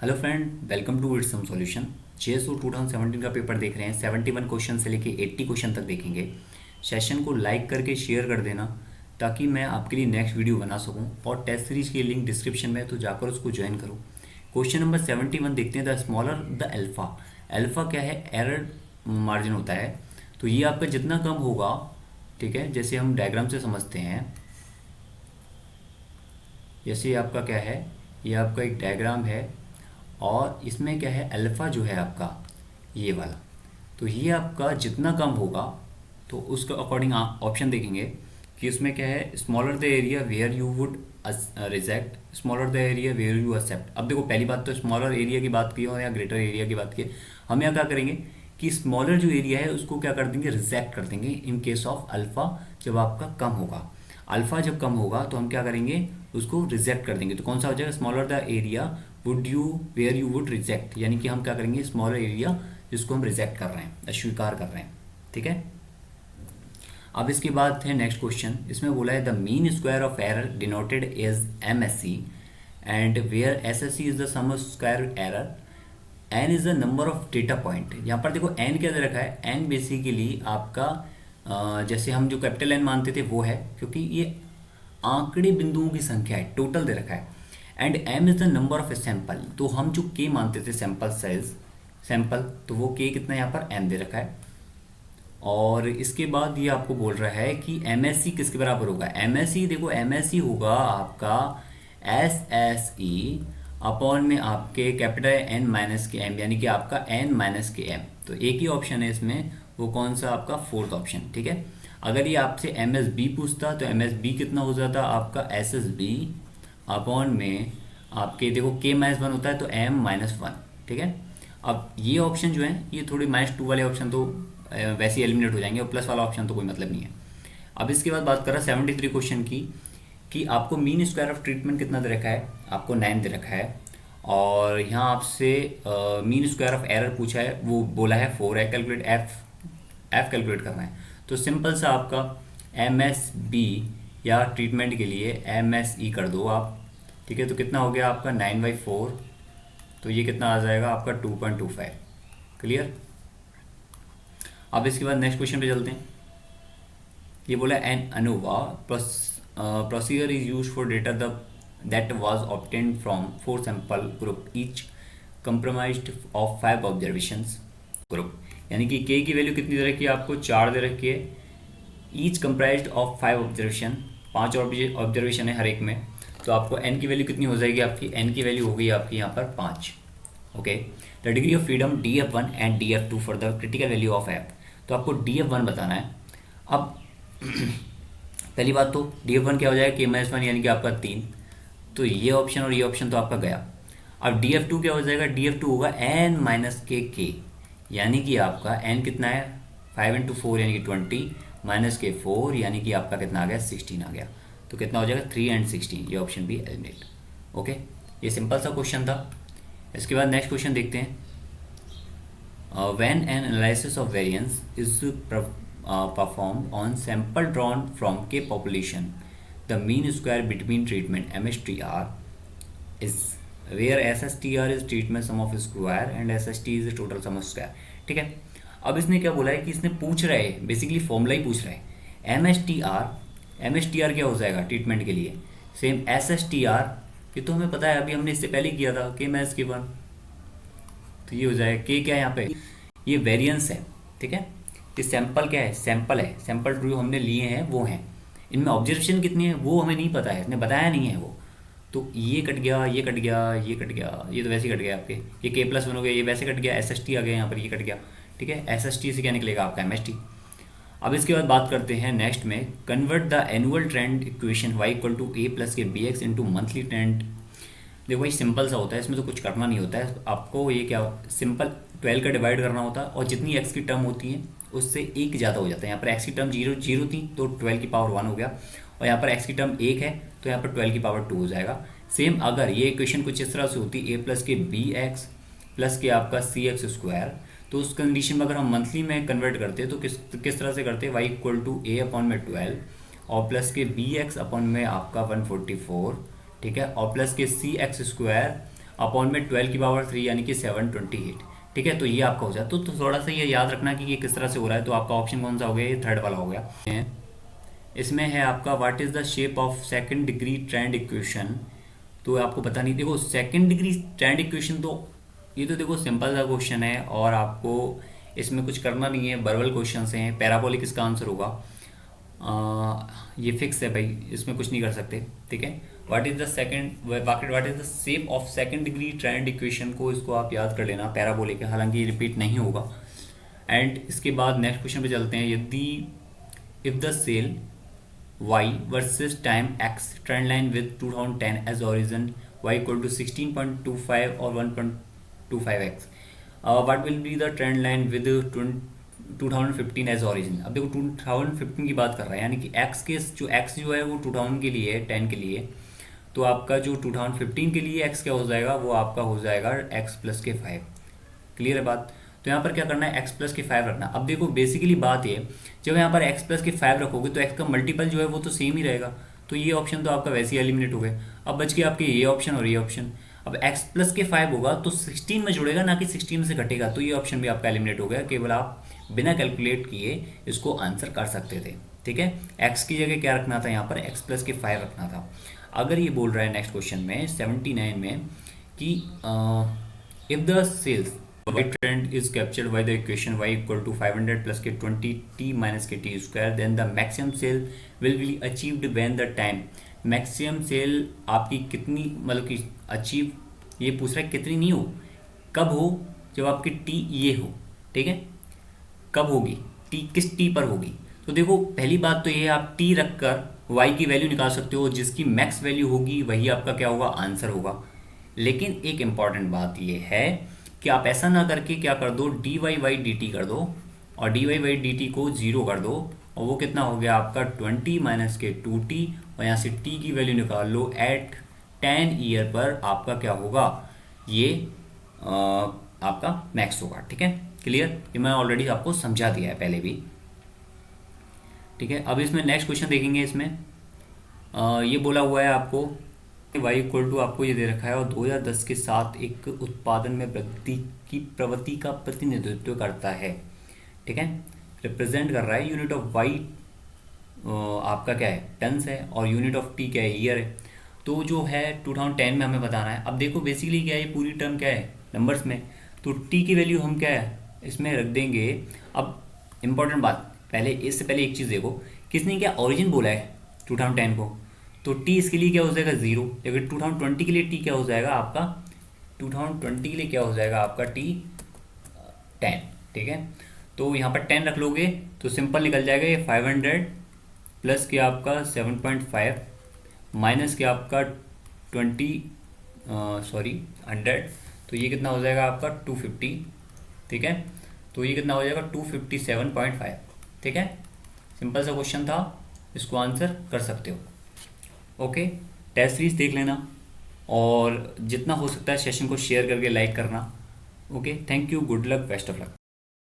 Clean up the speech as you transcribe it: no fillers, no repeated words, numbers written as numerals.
Hello friend, welcome to it's some solution. JSO 2017 का paper देख रहे हैं। 71 क्वेश्चन से लेके 80 क्वेश्चन तक देखेंगे। सेशन को लाइक करके शेयर कर देना ताकि मैं आपके लिए नेक्स्ट वीडियो बना सकूं, और टेस्ट सीरीज की लिंक डिस्क्रिप्शन में है, तो जाकर उसको ज्वाइन करो। क्वेश्चन नंबर 71 देखते हैं। The smaller the alpha, alpha क्या है? एरर मार्जिन होता है। तो ये आपका जितना कम होगा, ठीक है, जैसे हम डायग्राम से समझते हैं। जैसे ये आपका क्या है, ये आपका एक डायग्राम है, और इसमें क्या है, अल्फ़ा जो है आपका ये वाला। तो ये आपका जितना कम होगा, तो उसके अकॉर्डिंग आप ऑप्शन देखेंगे कि उसमें क्या है, smaller the area where you would reject, smaller the area where you accept. अब देखो, पहली बात तो स्मॉलर एरिया की बात की और या ग्रेटर एरिया की बात की, हम यहाँ क्या करेंगे कि स्मॉलर जो एरिया है उसको क्या कर देंगे, रिजेक्ट कर देंगे इन केस ऑफ अल्फ़ा। जब आपका कम होगा, अल्फ़ा जब कम होगा तो हम क्या करेंगे, उसको रिजेक्ट कर देंगे। तो कौन सा हो जाएगा, smaller the area would you where you would reject, यानी कि हम क्या करेंगे, स्मॉलर एरिया जिसको हम रिजेक्ट कर रहे हैं, अस्वीकार कर रहे हैं। ठीक है। अब इसके बाद है नेक्स्ट क्वेश्चन। इसमें बोला है the mean square of error denoted as M S C, and where S S C is the sum square error, N is the number of data point. यहाँ पर देखो एन क्या दे रखा है, एन बेसिकली आपका जैसे हम जो कैपिटल एन मानते थे वो है, क्योंकि ये आंकड़े बिंदुओं की संख्या है, टोटल दे रखा है। And M is the number of sample, तो हम जो के मानते थे सैंपल साइज, सैंपल, तो वो के कितना यहाँ पर एम दे रखा है। और इसके बाद ये आपको बोल रहा है कि एम एस सी किसके बराबर होगा। एम एस सी देखो, एम एस सी होगा आपका एस एस ई अपॉन में आपके कैपिटल एन माइनस के एम, यानी कि आपका एन माइनस के एम। तो एक ही ऑप्शन है इसमें, वो कौन सा, आपका फोर्थ ऑप्शन। ठीक है। अगर ये आपसे एम एस बी पूछता तो एम एस बी कितना हो जाता, आपका एस एस बी अपॉन में आपके देखो के माइनस वन होता है तो एम माइनस वन। ठीक है। अब ये ऑप्शन जो है, ये थोड़ी माइनस टू वाले ऑप्शन तो वैसे ही एलिमिनेट हो जाएंगे, और प्लस वाला ऑप्शन तो कोई मतलब नहीं है। अब इसके बाद बात कर रहा 73 क्वेश्चन की, कि आपको मीन स्क्वायर ऑफ ट्रीटमेंट कितना दे रखा है, आपको 9 दे रखा है। और यहाँ आपसे मीन स्क्वायर ऑफ एरर पूछा है, वो बोला है 4 है। कैलकुलेट एफ कैलकुलेट करना है। तो सिंपल सा आपका एम एस बी या ट्रीटमेंट के लिए एम एस ई कर दो आप। ठीक है। तो कितना हो गया आपका 9/4, तो ये कितना आ जाएगा आपका 2.25। क्लियर। अब इसके बाद नेक्स्ट क्वेश्चन पे चलते हैं। ये बोला an ANOVA procedure is use for data the that was obtained from 4 sample group each compromised of 5 observations group, यानी कि के की वैल्यू कितनी दे रखी है, आपको 4 दे रखी है। Each comprised of 5 observation, 5 observation है हर एक में। तो आपको एन की वैल्यू कितनी हो जाएगी, आपकी एन की वैल्यू हो गई आपकी यहाँ पर 5। Okay. The degree of freedom DF1 and DF2 for the critical value of F. तो आपको DF1 बताना है। अब पहली बात तो DF1 क्या हो जाएगा, K-1, यानी कि आपका 3। तो ये ऑप्शन और ये ऑप्शन तो आपका गया। अब DF2 क्या हो जाएगा, DF2 होगा n माइनस के, यानी कि आपका n कितना है, 5 × 4 यानी कि 20, माइनस के 4 यानी कि आपका कितना आ गया, 16 आ गया। तो कितना हो जाएगा, 3 and 16। ये ऑप्शन भी एलिमिनेट। ओके। ये सिंपल सा क्वेश्चन था। इसके बाद नेक्स्ट क्वेश्चन देखते हैं। When an analysis of variance is performed on sample drawn from K population, the mean square between treatment MSTR is where SSTR is treatment sum of square and SST is the total sum of square। ठीक है। अब इसने क्या बोला है कि इसने पूछ रहा है, बेसिकली फॉर्मूला ही पूछ रहा है। MSTR क्या हो जाएगा ट्रीटमेंट के लिए, सेम SSTR, ये तो हमें पता है, अभी हमने इससे पहले किया था, K मैच के वन। तो ये हो जाएगा के, क्या है यहाँ पे, ये वेरिएंस है। ठीक है। ये सैंपल क्या है, सैंपल है, सैंपल जो हमने लिए हैं वो हैं। इनमें ऑब्जर्वेशन कितनी है वो हमें नहीं पता है, इसने बताया नहीं है वो। तो ये कट गया, ये कट गया, ये कट गया, ये तो वैसे ही कट गया आपके, ये K+1 हो गया, ये वैसे कट गया, SST आ गया यहाँ पर, ये कट गया। ठीक है। SST से क्या निकलेगा आपका MST। अब इसके बाद बात करते हैं नेक्स्ट में, convert the annual trend equation y = a + के bx इंटू मंथली ट्रेंड। देखो भाई सिंपल सा होता है, इसमें तो कुछ करना नहीं होता है आपको। ये क्या, सिंपल 12 का डिवाइड करना होता है, और जितनी x की टर्म होती है उससे एक ज़्यादा हो जाता है। यहाँ पर x की टर्म 0 थी तो 12 की पावर 1 हो गया, और यहाँ पर x की टर्म 1 है तो यहाँ पर 12 की पावर 2 हो जाएगा। सेम अगर ये इक्वेशन कुछ इस तरह से होती, a + के bx + के आपका cx², तो उस कंडीशन में अगर हम मंथली में कन्वर्ट करते तो किस तरह से करते, y = a/12 और प्लस के bx अपॉन में आपका 144। ठीक है। और प्लस के cx² अपॉन में 12 की पावर 3 यानी कि 728। ठीक है, तो ये आपका हो जाए। तो थोड़ा सा ये याद रखना कि ये किस तरह से हो रहा है। तो आपका ऑप्शन कौन सा हो गया, ये थर्ड वाला हो गया। इसमें है आपका what is the shape of second degree trend equation. तो आपको पता नहीं, देखो सेकंड डिग्री ट्रेंड इक्वेशन तो ये तो देखो सिंपल सा क्वेश्चन है और आपको इसमें कुछ करना नहीं है, बर्बल क्वेश्चन हैं। पैराबोलिक इसका आंसर होगा। ये फिक्स है भाई, इसमें कुछ नहीं कर सकते। ठीक है, what is the second what is the shape of second degree trend equation को इसको आप याद कर लेना, पैराबोलिक है, हालांकि ये रिपीट नहीं होगा। एंड इसके बाद नेक्स्ट क्वेश्चन पे चलते हैं। यदि if the sale y versus time x trend line with 2010 as origin, y equal to 16.25 or 1.25x, what will be the trend line with 2015 as origin। अब देखो 2015 की बात कर रहा है, यानी कि x के जो x जो है वो 2000 के लिए है, 10 के लिए। तो आपका जो 2015 के लिए x क्या हो जाएगा, वो आपका हो जाएगा x प्लस के 5। क्लियर है बात। तो यहाँ पर क्या करना है, x प्लस के 5 रखना। अब देखो बेसिकली बात ये, जब यहाँ पर x प्लस के 5 रखोगे तो x का मल्टीपल जो है वो तो सेम ही रहेगा। तो ये ऑप्शन तो आपका वैसे ही एलिमिनेट हो गया। अब बच गया आपके ये ऑप्शन और ये ऑप्शन। अब x प्लस के 5 होगा तो 16 में जुड़ेगा, ना कि 16 में से घटेगा। तो ये ऑप्शन भी आपका एलिमिनेट हो गया। केवल आप बिना कैलकुलेट किए इसको आंसर कर सकते थे। ठीक है, x की जगह क्या रखना था, यहाँ पर x प्लस के 5 रखना था। अगर ये बोल रहा है नेक्स्ट क्वेश्चन में 79 में कि if the sales y trend is captured by the equation y equal to 500 plus k 20 t minus k t square, then the maximum sale will be achieved when the time maximum sale आपकी कितनी, मतलब कि achieve, ये पूछ रहा है कितनी नहीं हो, कब हो, जब आपकी टी ये हो। ठीक है, कब होगी टी, किस टी पर होगी। तो देखो पहली बात तो ये है, आप टी रखकर y की वैल्यू निकाल सकते हो, जिसकी मैक्स वैल्यू होगी वही आपका क्या होगा, आंसर होगा। लेकिन एक इंपॉर्टेंट बात ये है कि आप ऐसा ना करके क्या कर दो, D Y by D T कर दो, और D Y by D T को 0 कर दो, और वो कितना हो गया आपका 20 माइनस के 2t, और यहाँ से t की वैल्यू निकाल लो एट 10 ईयर पर आपका क्या होगा, ये आपका मैक्स होगा। ठीक है, क्लियर। ये मैं ऑलरेडी आपको समझा दिया है पहले भी। ठीक है, अब इसमें नेक्स्ट क्वेश्चन देखेंगे। इसमें ये बोला हुआ है आपको y इक्वल टू, आपको ये दे रखा है, और 2010 के साथ एक उत्पादन में वृद्धि की प्रवृत्ति का प्रतिनिधित्व करता है। ठीक है, रिप्रेजेंट कर रहा है। यूनिट ऑफ y आपका क्या है, टन्स है, और यूनिट ऑफ t क्या है, ईयर है। तो जो है 2010 में हमें बताना है। अब देखो बेसिकली क्या है, ये पूरी टर्म क्या है, नंबर्स में। तो t की वैल्यू हम क्या है इसमें रख देंगे। अब इम्पोर्टेंट बात, पहले इससे पहले एक चीज़ देखो, किसने क्या ओरिजिन बोला है 2010 को, तो t इसके लिए क्या हो जाएगा 0। लेकिन 2020 के लिए t क्या हो जाएगा आपका, 2020 के लिए क्या हो जाएगा आपका t 10। ठीक है, तो यहाँ पर 10 रख लोगे तो सिंपल निकल जाएगा ये 500 प्लस के आपका 7.5 माइनस के आपका 100, तो ये कितना हो जाएगा आपका 250। ठीक है, तो ये कितना हो जाएगा 257.5। ठीक है, सिंपल सा क्वेश्चन था, इसको आंसर कर सकते हो। ओके, टेस्ट सीरीज देख लेना, और जितना हो सकता है सेशन को शेयर करके लाइक करना। Okay, thank you, good luck, best of luck.